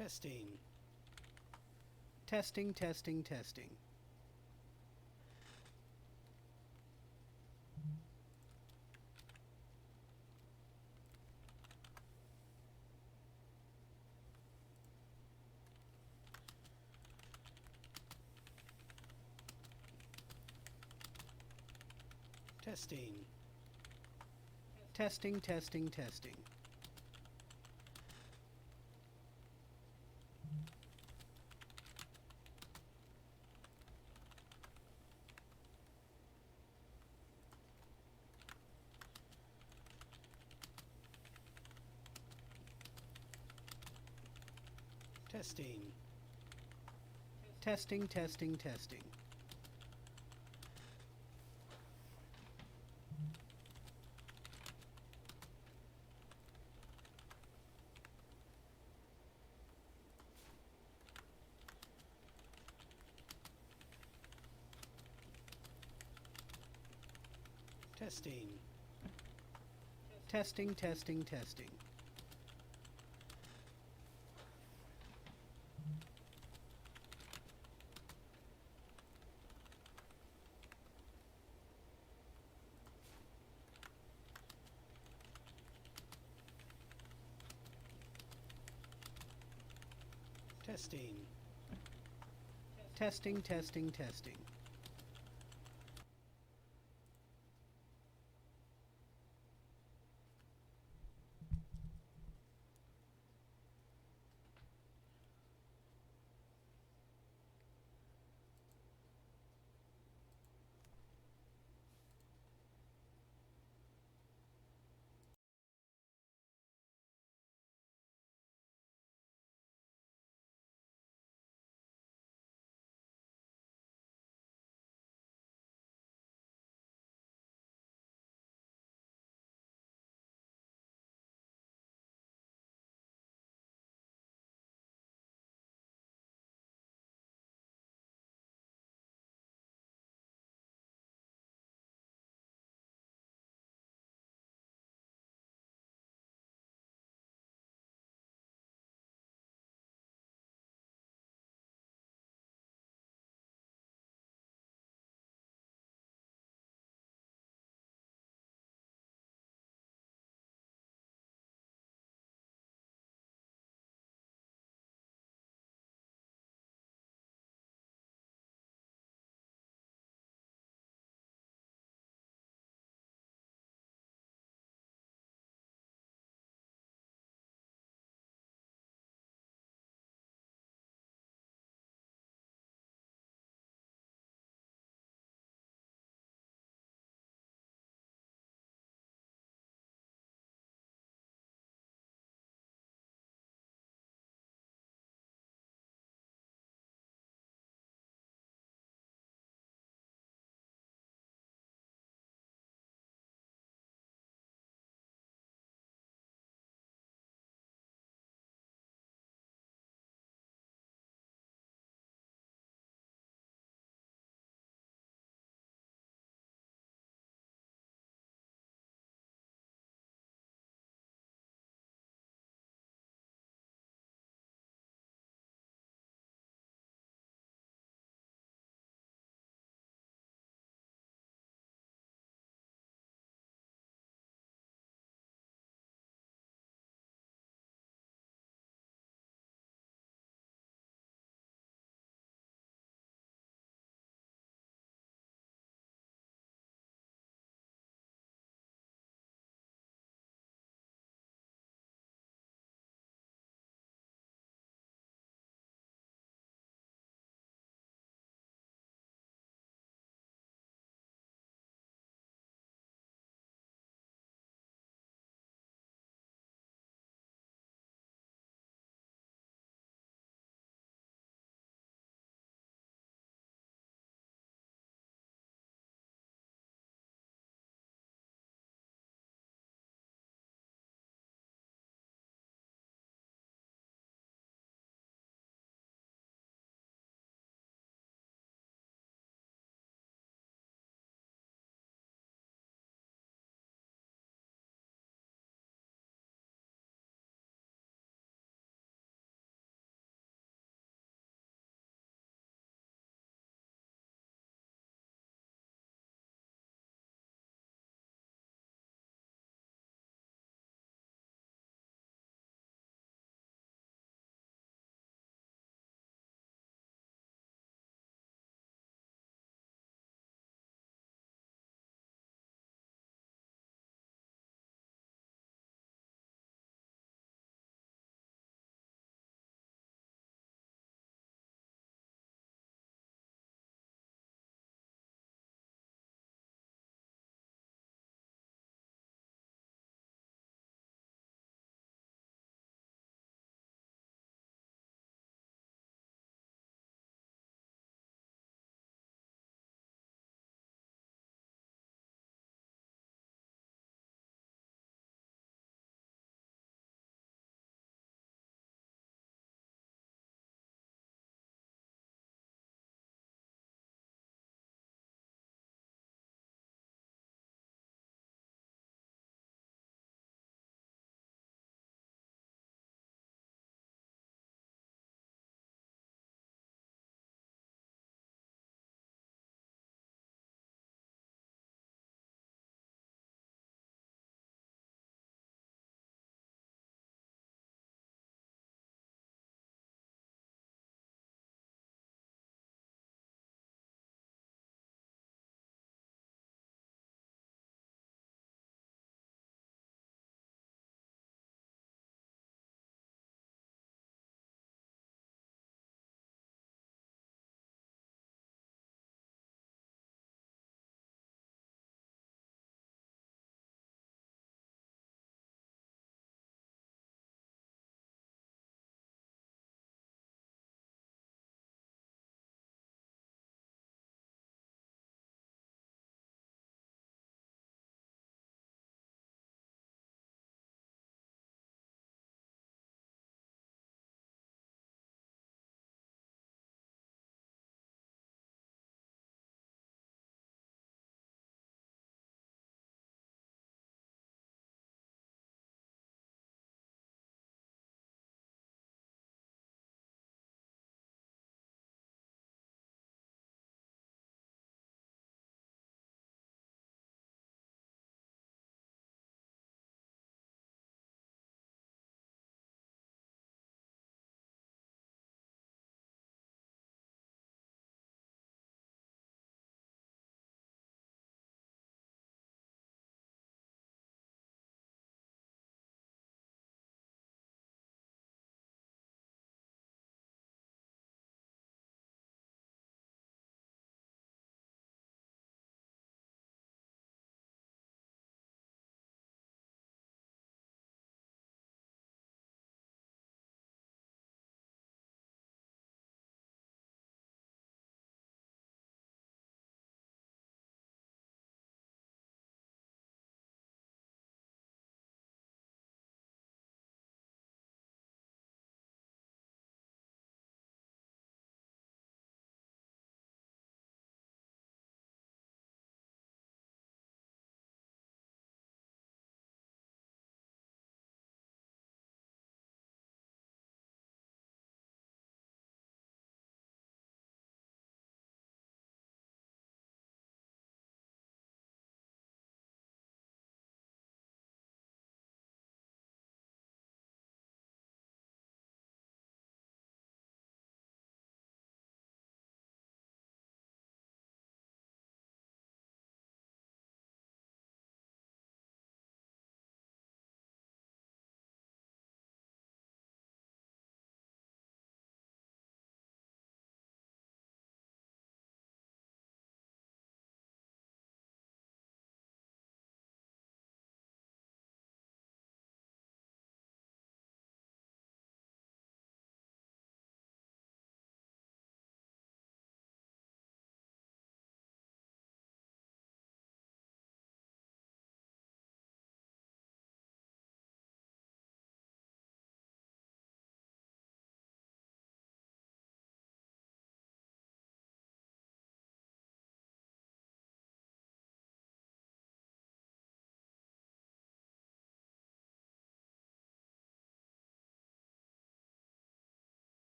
Testing. Testing, testing, testing. Testing. Testing, testing, testing. Testing. Testing, testing, testing. Testing. Testing, testing, testing. Testing. Testing, testing, testing.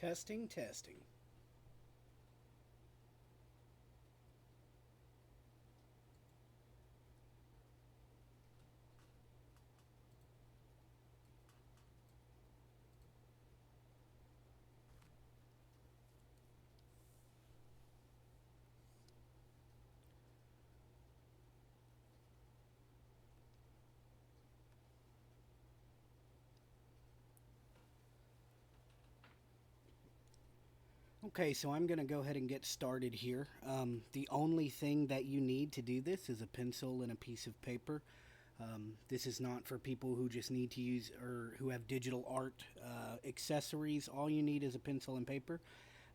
Testing, testing. Okay, so I'm going to go ahead and get started here. The only thing that you need to do this is a pencil and a piece of paper. This is not for people who just need to use or who have digital art accessories. All you need is a pencil and paper.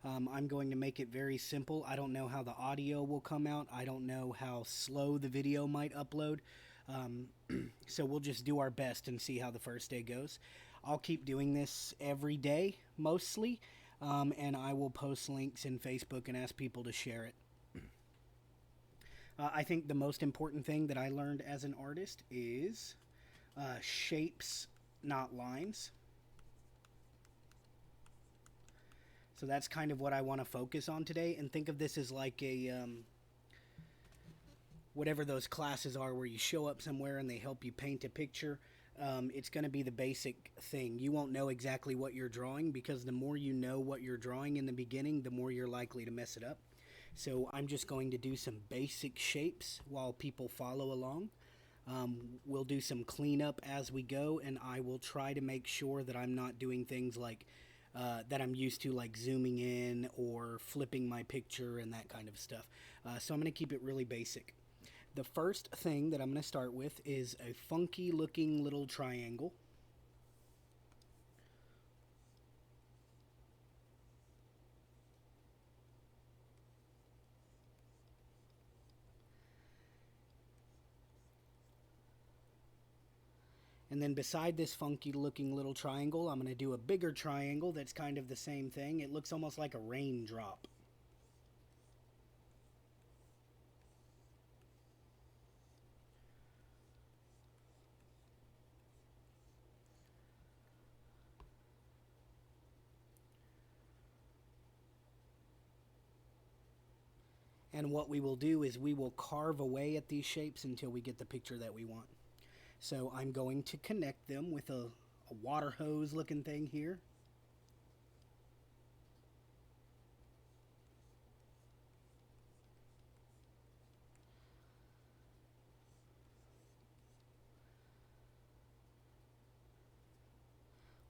I'm going to make it very simple. I don't know how the audio will come out. I don't know how slow the video might upload. So we'll just do our best and see how the first day goes. I'll keep doing this every day, mostly, and I will post links in Facebook and ask people to share it. I think the most important thing that I learned as an artist is shapes, not lines. So that's kind of what I want to focus on today, and think of this as like a whatever those classes are where you show up somewhere and they help you paint a picture. It's going to be the basic thing. You won't know exactly what you're drawing because the more you know what you're drawing in the beginning, the more you're likely to mess it up. So I'm just going to do some basic shapes while people follow along. We'll do some cleanup as we go, and I will try to make sure that I'm not doing things like that I'm used to, like zooming in or flipping my picture and that kind of stuff. So I'm going to keep it really basic. The first thing that I'm going to start with is a funky looking little triangle. And then beside this funky looking little triangle, I'm going to do a bigger triangle that's kind of the same thing. It looks almost like a raindrop. And what we will do is we will carve away at these shapes until we get the picture that we want. So I'm going to connect them with a water hose looking thing here.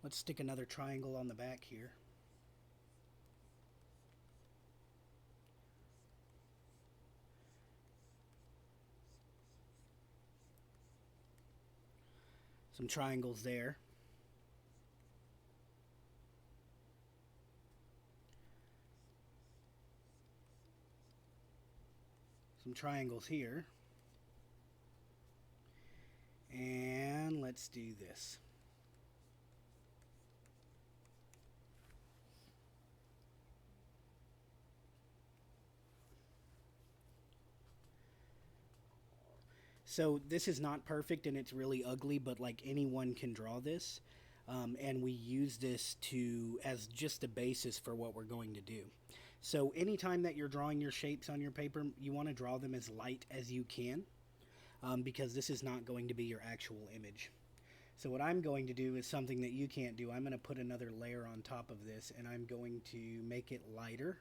Let's stick another triangle on the back here. Some triangles there. Some triangles here. And let's do this. So this is not perfect and it's really ugly, but like anyone can draw this. And we use this as just a basis for what we're going to do. So anytime that you're drawing your shapes on your paper, you want to draw them as light as you can, because this is not going to be your actual image. So what I'm going to do is something that you can't do. I'm going to put another layer on top of this, and I'm going to make it lighter,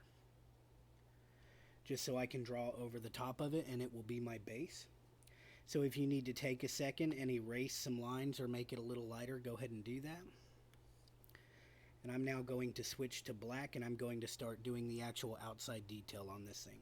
just so I can draw over the top of it and it will be my base. So if you need to take a second and erase some lines or make it a little lighter, go ahead and do that. And I'm now going to switch to black, and I'm going to start doing the actual outside detail on this thing.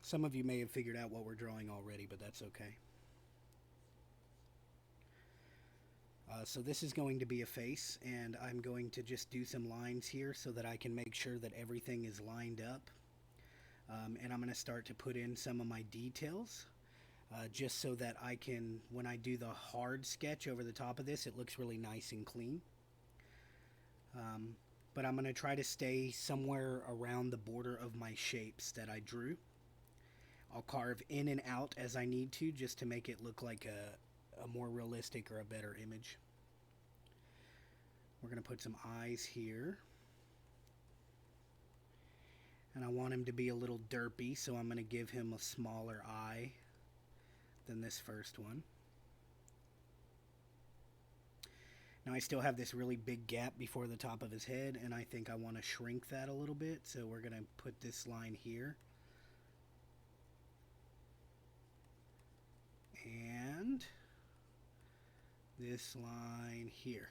Some of you may have figured out what we're drawing already, but that's okay. So this is going to be a face, and I'm going to just do some lines here so that I can make sure that everything is lined up. And I'm going to start to put in some of my details, just so that I can, when I do the hard sketch over the top of this, it looks really nice and clean. but I'm going to try to stay somewhere around the border of my shapes that I drew. I'll carve in and out as I need to just to make it look like a more realistic or a better image. We're going to put some eyes here. And I want him to be a little derpy, so I'm going to give him a smaller eye than this first one. Now I still have this really big gap before the top of his head, and I think I want to shrink that a little bit, so we're going to put this line here. And this line here.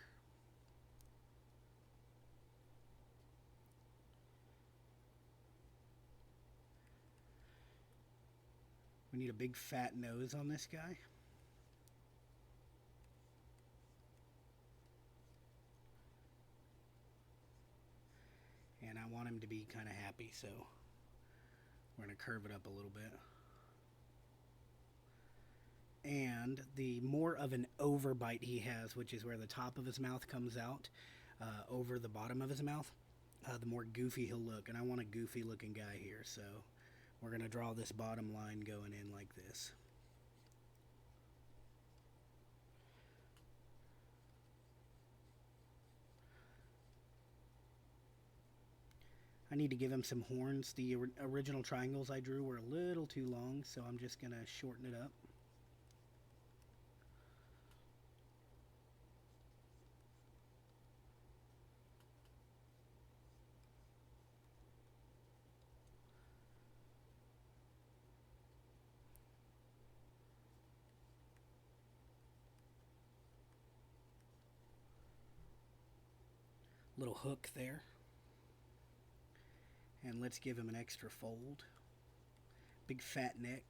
We need a big fat nose on this guy. And I want him to be kind of happy, so we're going to curve it up a little bit. And the more of an overbite he has, which is where the top of his mouth comes out over the bottom of his mouth, the more goofy he'll look. And I want a goofy looking guy here, so we're going to draw this bottom line going in like this. I need to give him some horns. The original triangles I drew were a little too long, so I'm just going to shorten it up. Little hook there. And let's give him an extra fold. Big fat neck.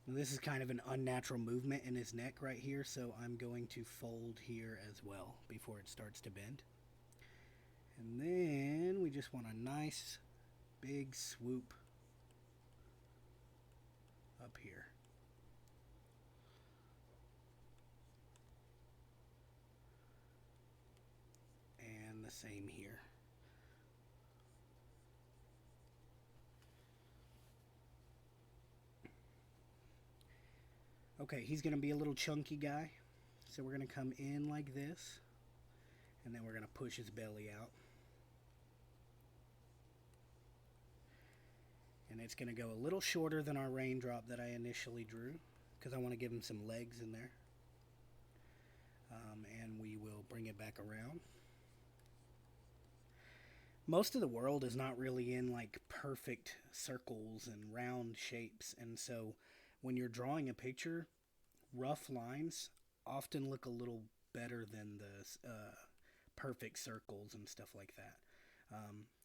Now this is kind of an unnatural movement in his neck right here, so I'm going to fold here as well before it starts to bend. And then we just want a nice big swoop up here. And the same here. Okay, he's going to be a little chunky guy. So we're going to come in like this. And then we're going to push his belly out. And it's going to go a little shorter than our raindrop that I initially drew, because I want to give him some legs in there. And we will bring it back around. Most of the world is not really in like perfect circles and round shapes, and so when you're drawing a picture, rough lines often look a little better than the perfect circles and stuff like that.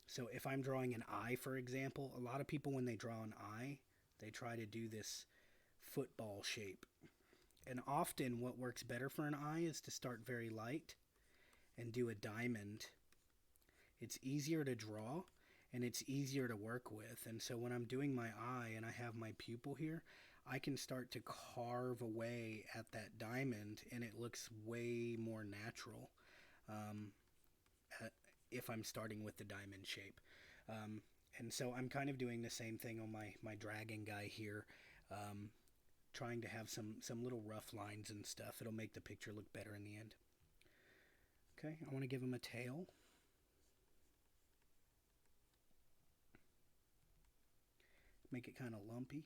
So if I'm drawing an eye, for example, a lot of people when they draw an eye, they try to do this football shape. And often what works better for an eye is to start very light and do a diamond. It's easier to draw and it's easier to work with. And so when I'm doing my eye and I have my pupil here, I can start to carve away at that diamond and it looks way more natural if I'm starting with the diamond shape. And so I'm kind of doing the same thing on my dragon guy here, trying to have some little rough lines and stuff. It'll make the picture look better in the end. Okay, I want to give him a tail. Make it kind of lumpy.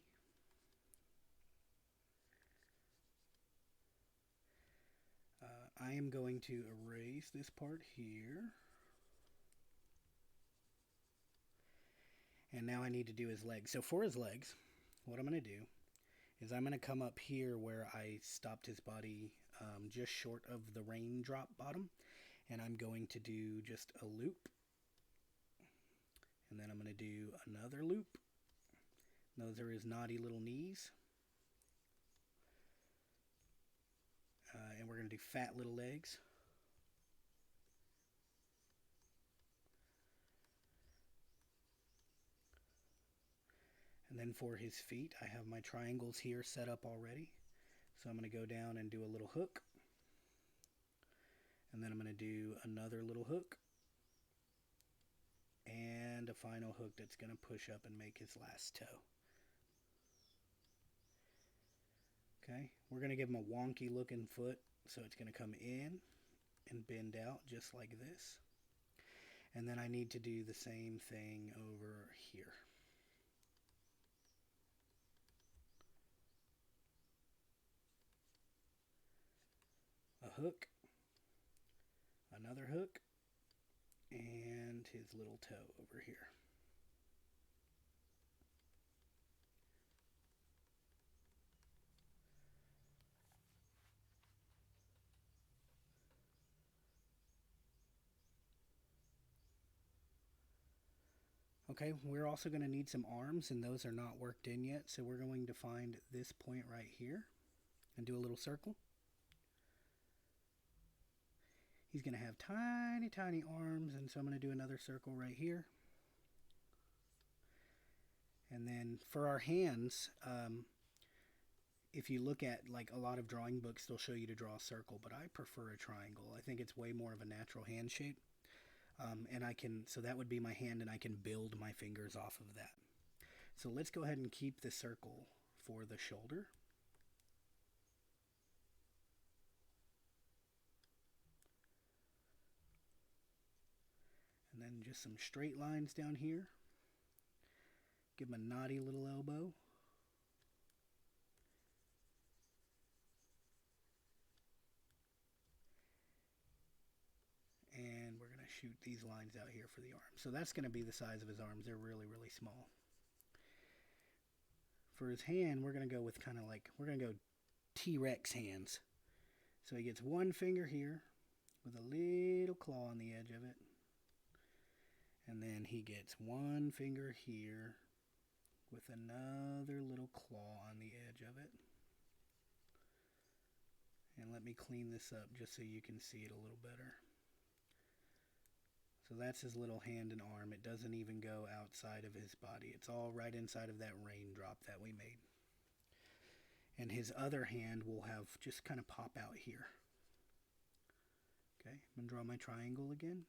I am going to erase this part here. And now I need to do his legs. So for his legs, what I'm going to do is I'm going to come up here where I stopped his body just short of the raindrop bottom. And I'm going to do just a loop. And then I'm going to do another loop. Those are his naughty little knees. And we're going to do fat little legs. And then for his feet, I have my triangles here set up already. So I'm going to go down and do a little hook, and then I'm going to do another little hook, and a final hook that's going to push up and make his last toe. Okay, we're going to give him a wonky looking foot, so it's going to come in and bend out just like this. And then I need to do the same thing over here. A hook, another hook, and his little toe over here. Okay, we're also going to need some arms, and those are not worked in yet, so we're going to find this point right here and do a little circle. He's going to have tiny, tiny arms, and so I'm going to do another circle right here. And then for our hands, if you look at like a lot of drawing books, they'll show you to draw a circle, but I prefer a triangle. I think it's way more of a natural hand shape. So that would be my hand, and I can build my fingers off of that. So let's go ahead and keep the circle for the shoulder. And then just some straight lines down here. Give him a naughty little elbow. And we're going to shoot these lines out here for the arms. So that's going to be the size of his arms. They're really, really small. For his hand, we're going to go with we're going to go T-Rex hands. So he gets one finger here with a little claw on the edge of it. And then he gets one finger here with another little claw on the edge of it. And let me clean this up just so you can see it a little better. So that's his little hand and arm. It doesn't even go outside of his body. It's all right inside of that raindrop that we made. And his other hand will have just kind of pop out here. Okay, I'm going to draw my triangle again.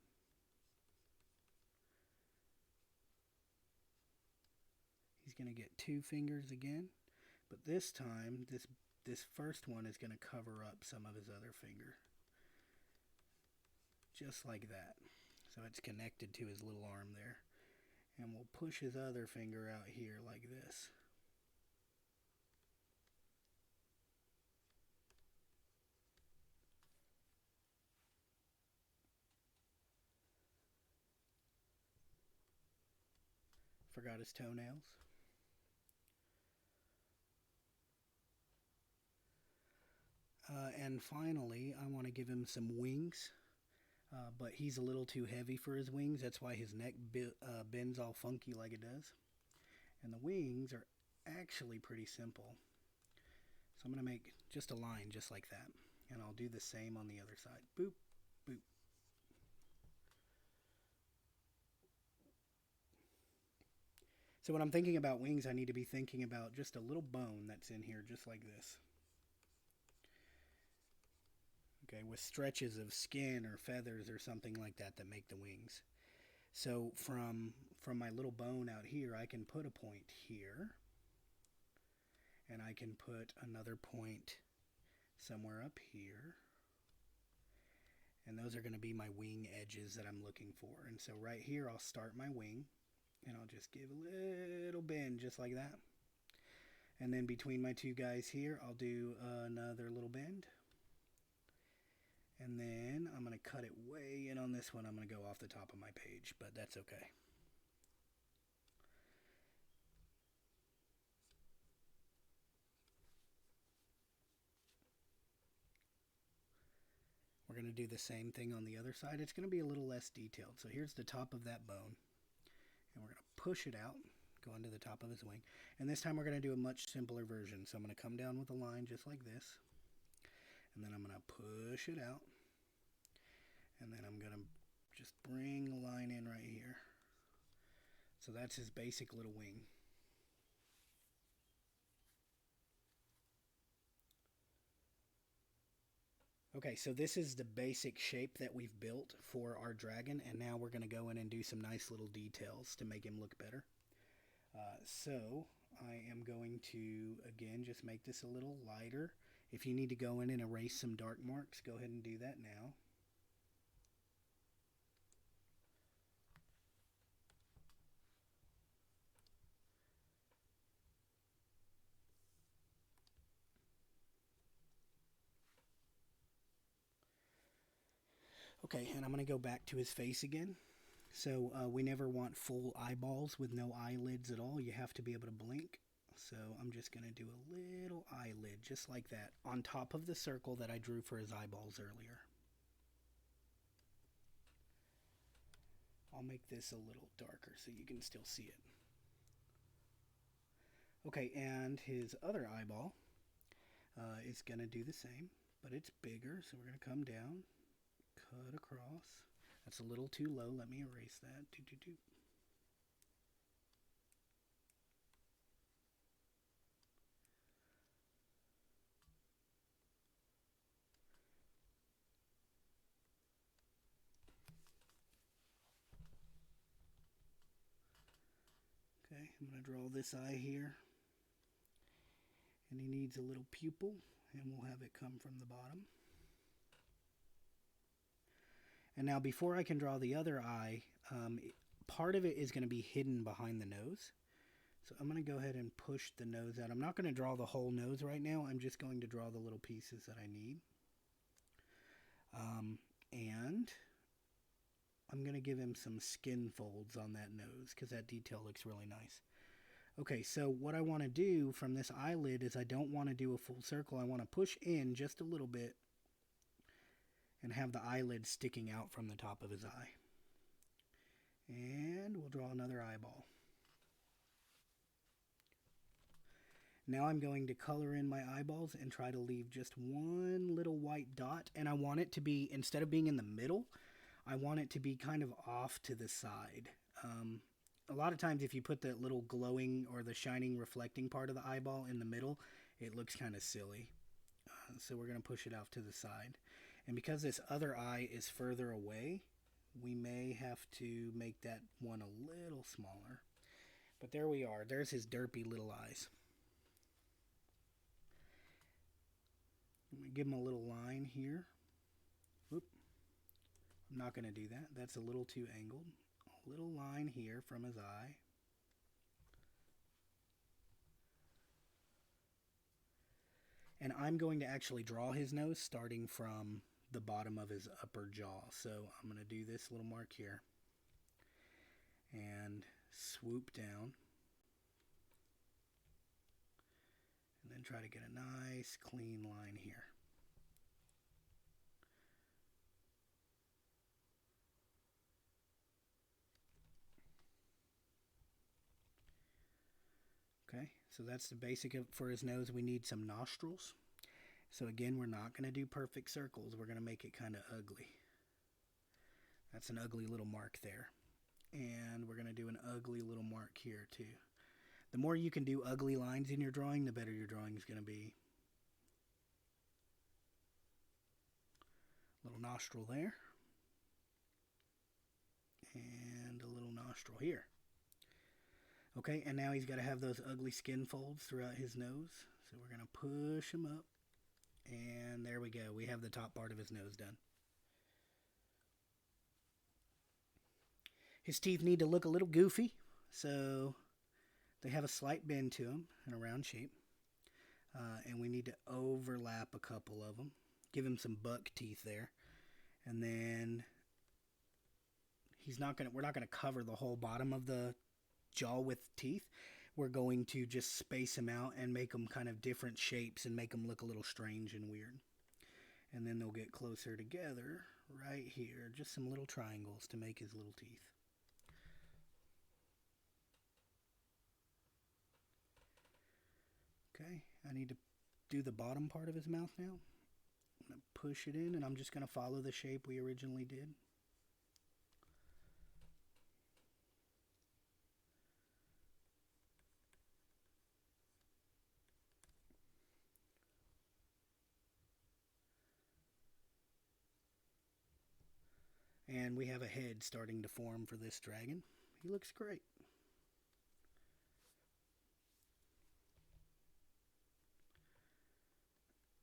He's going to get two fingers again, but this time, this first one is going to cover up some of his other finger. Just like that. So it's connected to his little arm there. And we'll push his other finger out here like this. Forgot his toenails. And finally, I want to give him some wings. But he's a little too heavy for his wings. That's why his neck bends all funky like it does. And the wings are actually pretty simple. So I'm going to make just a line just like that. And I'll do the same on the other side. Boop, boop. So when I'm thinking about wings, I need to be thinking about just a little bone that's in here just like this. Okay, with stretches of skin or feathers or something like that that make the wings. So from my little bone out here, I can put a point here, and I can put another point somewhere up here, and those are going to be my wing edges that I'm looking for. And so right here, I'll start my wing, and I'll just give a little bend just like that. And then between my two guys here, I'll do another little bend. And then I'm going to cut it way in on this one. I'm going to go off the top of my page, but that's okay. We're going to do the same thing on the other side. It's going to be a little less detailed. So here's the top of that bone. And we're going to push it out, go into the top of his wing. And this time we're going to do a much simpler version. So I'm going to come down with a line just like this. And then I'm going to push it out. And then I'm going to just bring a line in right here. So that's his basic little wing. Okay, so this is the basic shape that we've built for our dragon, and now we're going to go in and do some nice little details to make him look better. So I am going to, again, just make this a little lighter. If you need to go in and erase some dark marks, go ahead and do that now. Okay, and I'm going to go back to his face again. So we never want full eyeballs with no eyelids at all. You have to be able to blink. So I'm just going to do a little eyelid just like that on top of the circle that I drew for his eyeballs earlier. I'll make this a little darker so you can still see it. Okay, and his other eyeball is going to do the same, but it's bigger, so we're going to come down, cut across. That's a little too low. Let me erase that. Okay, I'm going to draw this eye here. And he needs a little pupil, and we'll have it come from the bottom. And now before I can draw the other eye, part of it is going to be hidden behind the nose. So I'm going to go ahead and push the nose out. I'm not going to draw the whole nose right now. I'm just going to draw the little pieces that I need. And I'm going to give him some skin folds on that nose because that detail looks really nice. Okay, so what I want to do from this eyelid is I don't want to do a full circle. I want to push in just a little bit and have the eyelid sticking out from the top of his eye. And we'll draw another eyeball. Now I'm going to color in my eyeballs and try to leave just one little white dot. And I want it to be, instead of being in the middle, I want it to be kind of off to the side. A lot of times if you put the little glowing or the shining reflecting part of the eyeball in the middle, it looks kind of silly. So we're going to push it off to the side. And because this other eye is further away, we may have to make that one a little smaller. But there we are. There's his derpy little eyes. I'm going to give him a little line here. Oop. I'm not going to do that. That's a little too angled. A little line here from his eye. And I'm going to actually draw his nose starting from the bottom of his upper jaw. So I'm going to do this little mark here and swoop down. And then try to get a nice clean line here. Okay, so that's the basic for his nose. We need some nostrils. So again, we're not going to do perfect circles. We're going to make it kind of ugly. That's an ugly little mark there. And we're going to do an ugly little mark here too. The more you can do ugly lines in your drawing, the better your drawing is going to be. Little nostril there. And a little nostril here. Okay, and now he's got to have those ugly skin folds throughout his nose. So we're going to push him up. And there we go. We have the top part of his nose done. His teeth need to look a little goofy. So they have a slight bend to them and a round shape. And we need to overlap a couple of them. Give him some buck teeth there. And then we're not going to cover the whole bottom of the jaw with teeth. We're going to just space them out and make them kind of different shapes and make them look a little strange and weird. And then they'll get closer together right here. Just some little triangles to make his little teeth. Okay, I need to do the bottom part of his mouth now. I'm going to push it in and I'm just going to follow the shape we originally did. And we have a head starting to form for this dragon. He looks great.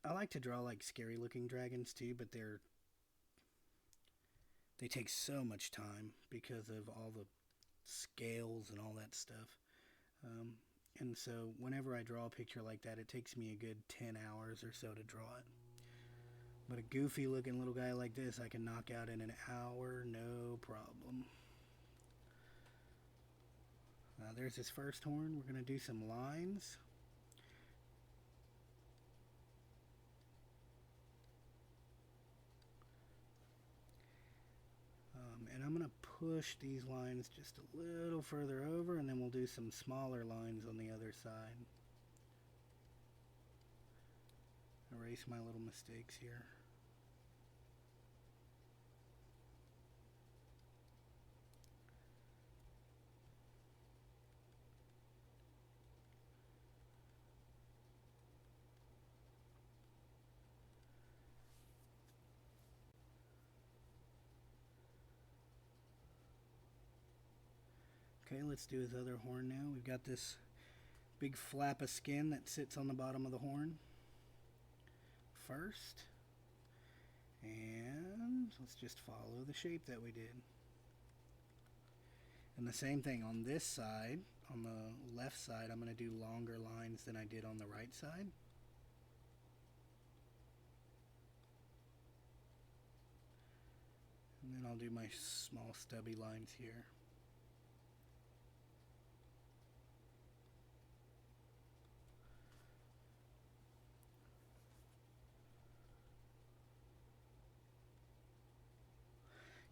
I like to draw like scary looking dragons too, but they take so much time because of all the scales and all that stuff. Um, and so whenever I draw a picture like that, it takes me a good 10 hours or so to draw it. But a goofy looking little guy like this, I can knock out in an hour, no problem. Now there's his first horn. We're going to do some lines. And I'm going to push these lines just a little further over, and then we'll do some smaller lines on the other side. Erase my little mistakes here. Okay, let's do his other horn now. We've got this big flap of skin that sits on the bottom of the horn first. And let's just follow the shape that we did. And the same thing on this side, on the left side, I'm going to do longer lines than I did on the right side. And then I'll do my small stubby lines here.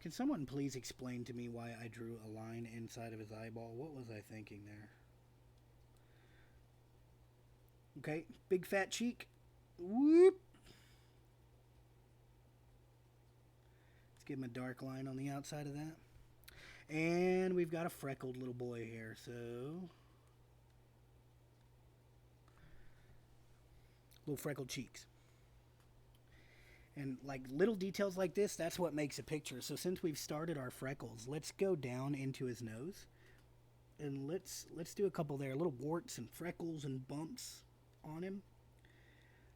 Can someone please explain to me why I drew a line inside of his eyeball? What was I thinking there? Okay, big fat cheek. Whoop. Let's give him a dark line on the outside of that. And we've got a freckled little boy here, so little freckled cheeks. And like little details like this, that's what makes a picture. So since we've started our freckles, let's go down into his nose. And let's do a couple there, little warts and freckles and bumps on him.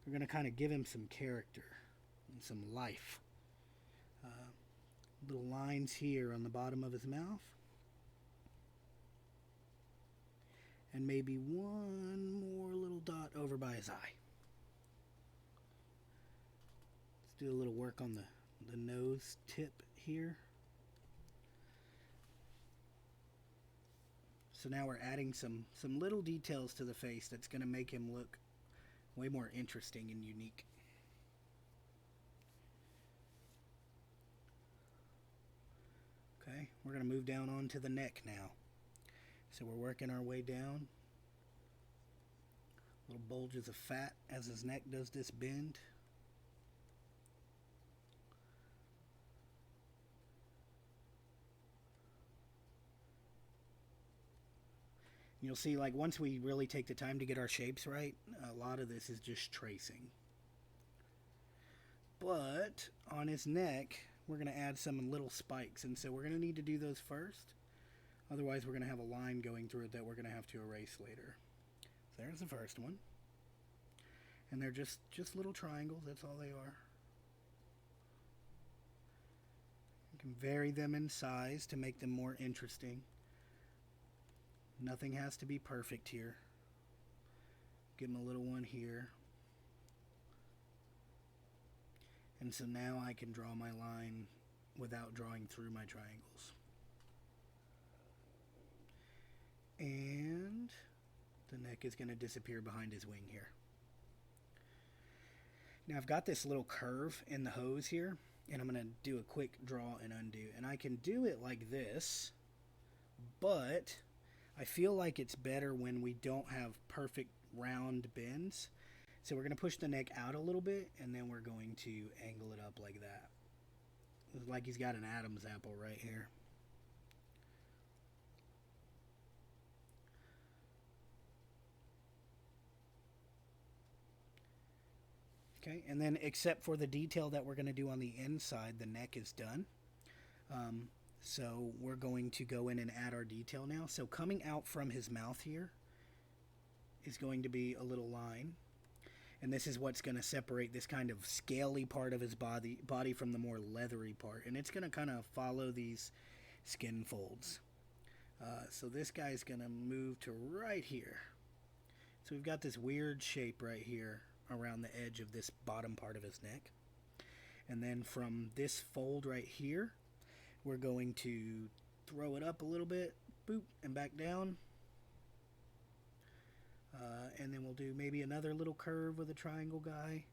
We're going to kind of give him some character and some life. Little lines here on the bottom of his mouth. And maybe one more little dot over by his eye. Do a little work on the nose tip here. So now we're adding some little details to the face that's going to make him look way more interesting and unique. Okay, we're going to move down onto the neck now. So we're working our way down. Little bulges of fat as his neck does this bend. You'll see, like, once we really take the time to get our shapes right, a lot of this is just tracing. But on his neck, we're going to add some little spikes, and so we're going to need to do those first. Otherwise, we're going to have a line going through it that we're going to have to erase later. So there's the first one. And they're just little triangles, that's all they are. You can vary them in size to make them more interesting. Nothing has to be perfect here. Give him a little one here. And so now I can draw my line without drawing through my triangles. And the neck is going to disappear behind his wing here. Now I've got this little curve in the hose here, and I'm going to do a quick draw and undo. And I can do it like this, but I feel like it's better when we don't have perfect round bends. So we're going to push the neck out a little bit, and then we're going to angle it up like that. It's like he's got an Adam's apple right here. Okay, and then except for the detail that we're going to do on the inside, the neck is done. So we're going to go in and add our detail now. So coming out from his mouth here is going to be a little line. And this is what's going to separate this kind of scaly part of his body from the more leathery part. And it's going to kind of follow these skin folds. So this guy's going to move to right here. So we've got this weird shape right here around the edge of this bottom part of his neck. And then from this fold right here, we're going to throw it up a little bit, boop, and back down. And then we'll do maybe another little curve with a triangle guy.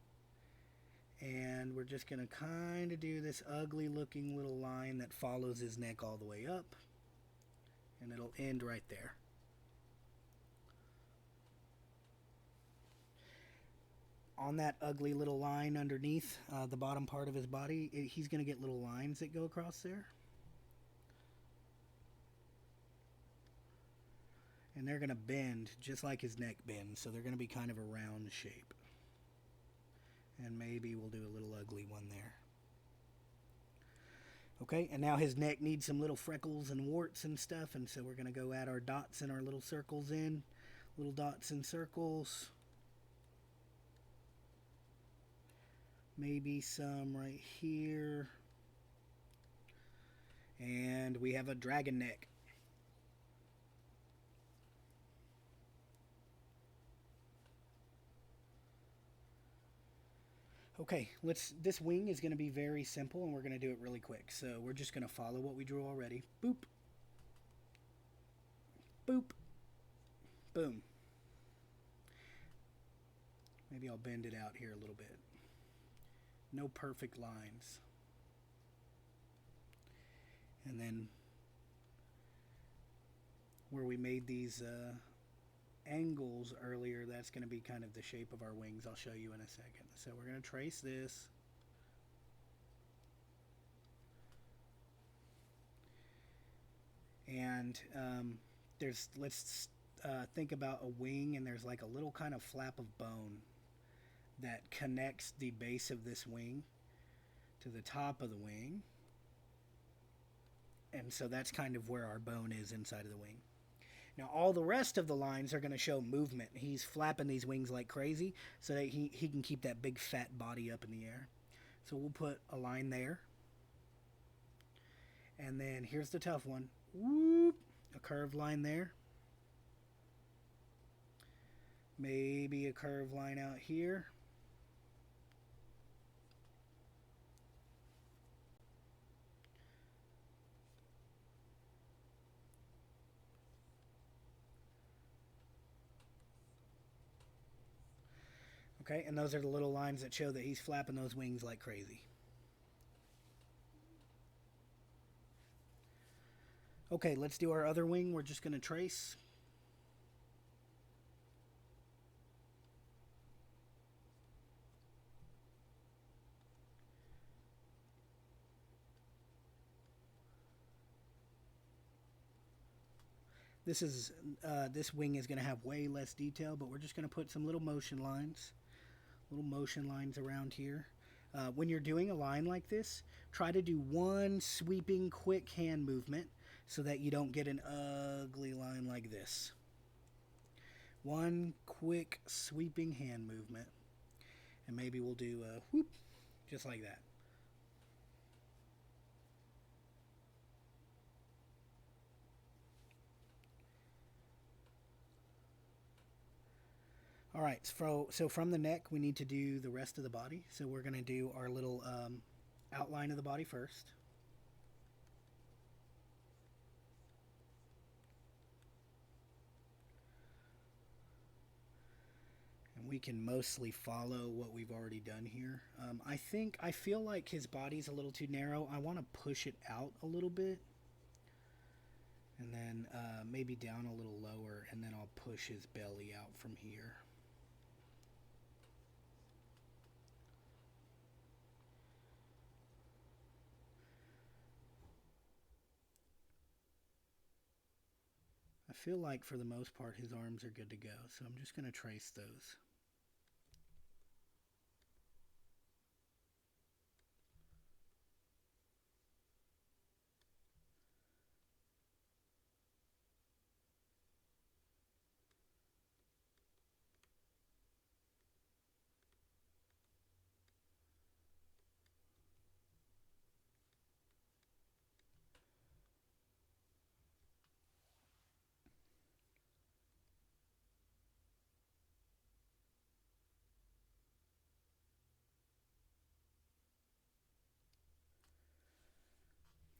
And we're just going to kind of do this ugly looking little line that follows his neck all the way up. And it'll end right there. On that ugly little line underneath the bottom part of his body, he's going to get little lines that go across there. And they're going to bend just like his neck bends, so they're going to be kind of a round shape. And maybe we'll do a little ugly one there. Okay, and now his neck needs some little freckles and warts and stuff, and so we're going to go add our dots and our little circles in. Little dots and circles. Maybe some right here. And we have a dragon neck. Okay, this wing is going to be very simple, and we're going to do it really quick. So we're just going to follow what we drew already. Boop. Boop. Boom. Maybe I'll bend it out here a little bit. No perfect lines. And then where we made these angles earlier, that's going to be kind of the shape of our wings. I'll show you in a second. So we're going to trace this. And let's think about a wing, and there's like a little kind of flap of bone that connects the base of this wing to the top of the wing. And so that's kind of where our bone is inside of the wing. Now all the rest of the lines are going to show movement. He's flapping these wings like crazy so that he can keep that big fat body up in the air. So we'll put a line there. And then here's the tough one. Whoop, a curved line there. Maybe a curved line out here. Okay, and those are the little lines that show that he's flapping those wings like crazy. Okay, let's do our other wing. We're just going to trace. This wing is going to have way less detail, but we're just going to put some little motion lines around here. When you're doing a line like this, try to do one sweeping quick hand movement so that you don't get an ugly line like this. One quick sweeping hand movement, and maybe we'll do a whoop, just like that. All right, so from the neck, we need to do the rest of the body. So we're going to do our little outline of the body first. And we can mostly follow what we've already done here. I feel like his body's a little too narrow. I want to push it out a little bit. And then maybe down a little lower, and then I'll push his belly out from here. I feel like for the most part his arms are good to go, so I'm just going to trace those.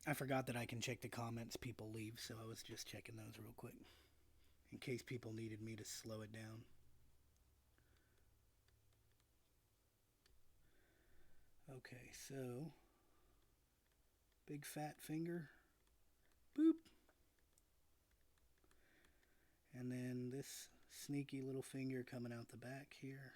I forgot that I can check the comments people leave, so I was just checking those real quick in case people needed me to slow it down. Okay, so big fat finger, boop, and then this sneaky little finger coming out the back here.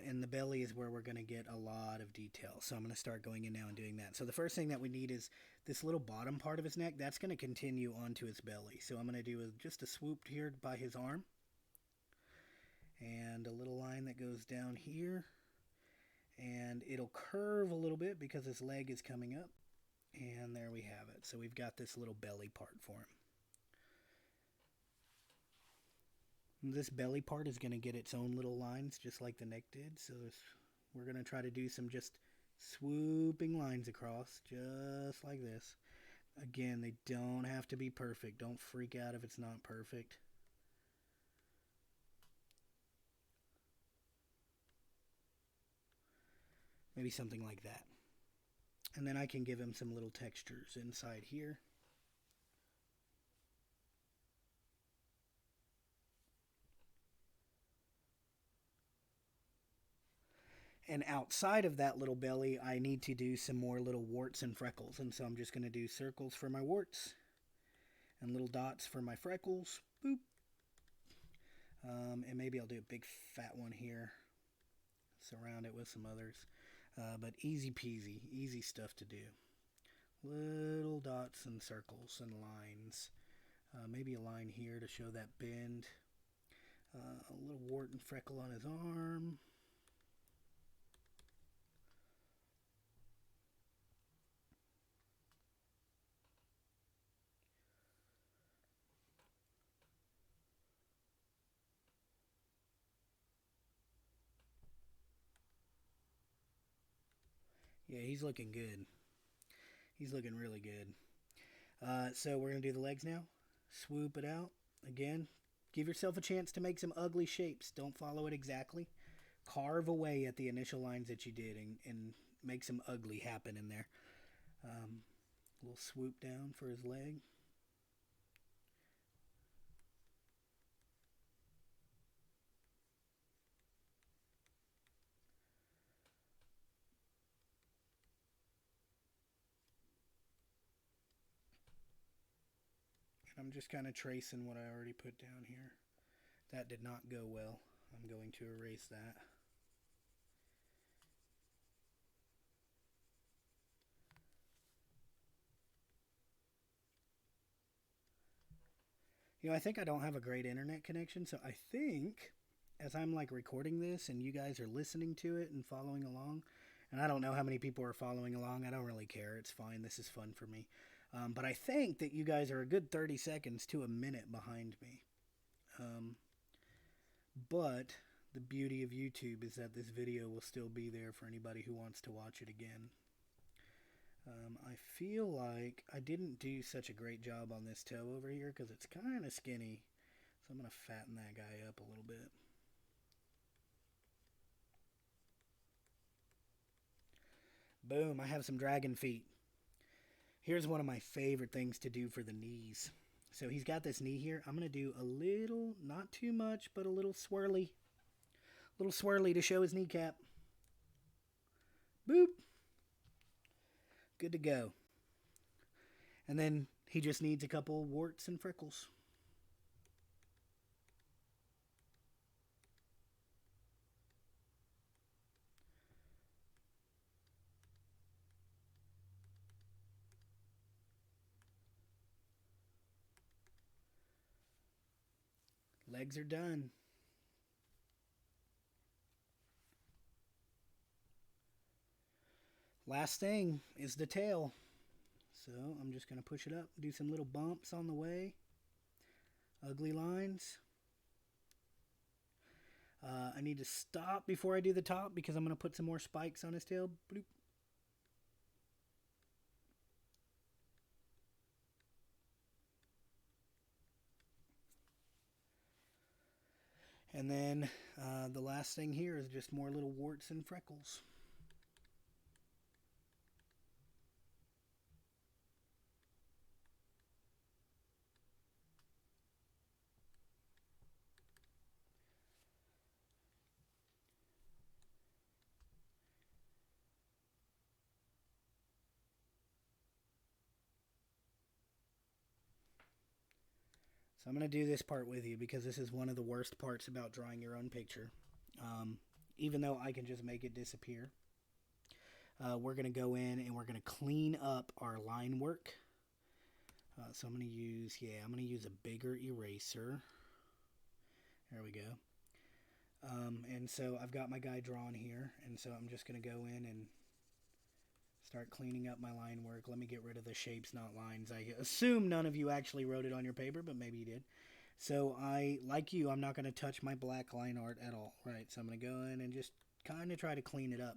And the belly is where we're going to get a lot of detail. So I'm going to start going in now and doing that. So the first thing that we need is this little bottom part of his neck. That's going to continue onto his belly. So I'm going to do just a swoop here by his arm. And a little line that goes down here. And it'll curve a little bit because his leg is coming up. And there we have it. So we've got this little belly part for him. This belly part is going to get its own little lines just like the neck did. So we're going to try to do some just swooping lines across just like this. Again, they don't have to be perfect. Don't freak out if it's not perfect. Maybe something like that. And then I can give him some little textures inside here. And outside of that little belly, I need to do some more little warts and freckles. And so I'm just going to do circles for my warts and little dots for my freckles. Boop. And maybe I'll do a big fat one here. Surround it with some others. But easy peasy, easy stuff to do. Little dots and circles and lines. Maybe a line here to show that bend. A little wart and freckle on his arm. Yeah, he's looking good. He's looking really good. So we're going to do the legs now. Swoop it out. Again, give yourself a chance to make some ugly shapes. Don't follow it exactly. Carve away at the initial lines that you did and make some ugly happen in there. A little swoop down for his leg. I'm just kind of tracing what I already put down here. That did not go well. I'm going to erase that. You know, I think I don't have a great internet connection, so I think as I'm like recording this and you guys are listening to it and following along, and I don't know how many people are following along. I don't really care. It's fine. This is fun for me. But I think that you guys are a good 30 seconds to a minute behind me. But the beauty of YouTube is that this video will still be there for anybody who wants to watch it again. I feel like I didn't do such a great job on this toe over here because it's kind of skinny. So I'm going to fatten that guy up a little bit. Boom, I have some dragon feet. Here's one of my favorite things to do for the knees. So he's got this knee here. I'm going to do a little, not too much, but a little swirly. Little swirly to show his kneecap. Boop. Good to go. And then he just needs a couple warts and freckles. Legs are done. Last thing is the tail. So I'm just going to push it up, do some little bumps on the way. Ugly lines. I need to stop before I do the top because I'm going to put some more spikes on his tail. Bloop. And then the last thing here is just more little warts and freckles. So I'm going to do this part with you because this is one of the worst parts about drawing your own picture. Even though I can just make it disappear. We're going to go in and we're going to clean up our line work. So I'm going to use a bigger eraser. There we go. And so I've got my guy drawn here, and so I'm just going to go in and start cleaning up my line work. Let me get rid of the shapes, not lines. I assume none of you actually wrote it on your paper, but maybe you did. So like you, I'm not going to touch my black line art at all, right? So I'm going to go in and just kind of try to clean it up.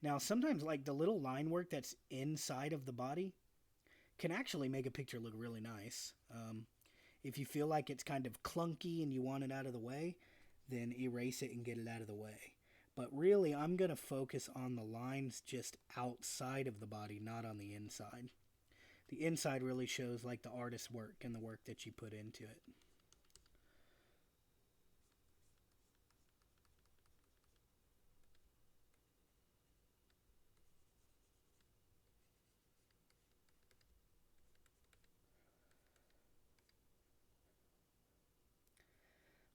Now, sometimes like the little line work that's inside of the body can actually make a picture look really nice. If you feel like it's kind of clunky and you want it out of the way, then erase it and get it out of the way. But really, I'm going to focus on the lines just outside of the body, not on the inside. The inside really shows like the artist's work and the work that you put into it.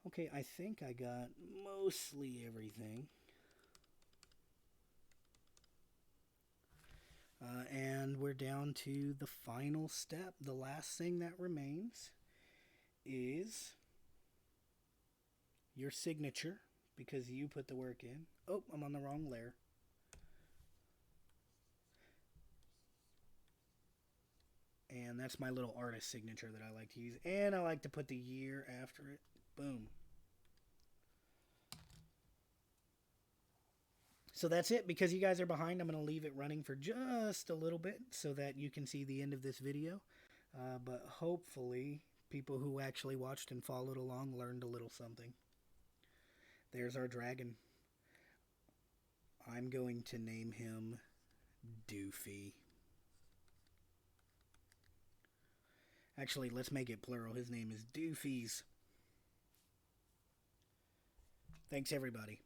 Okay, I think I got mostly everything. And we're down to the final step. The last thing that remains is your signature, because you put the work in. Oh, I'm on the wrong layer. And that's my little artist signature that I like to use. And I like to put the year after it. Boom. So that's it. Because you guys are behind, I'm going to leave it running for just a little bit so that you can see the end of this video. But hopefully, people who actually watched and followed along learned a little something. There's our dragon. I'm going to name him Doofy. Actually, let's make it plural. His name is Doofies. Thanks, everybody.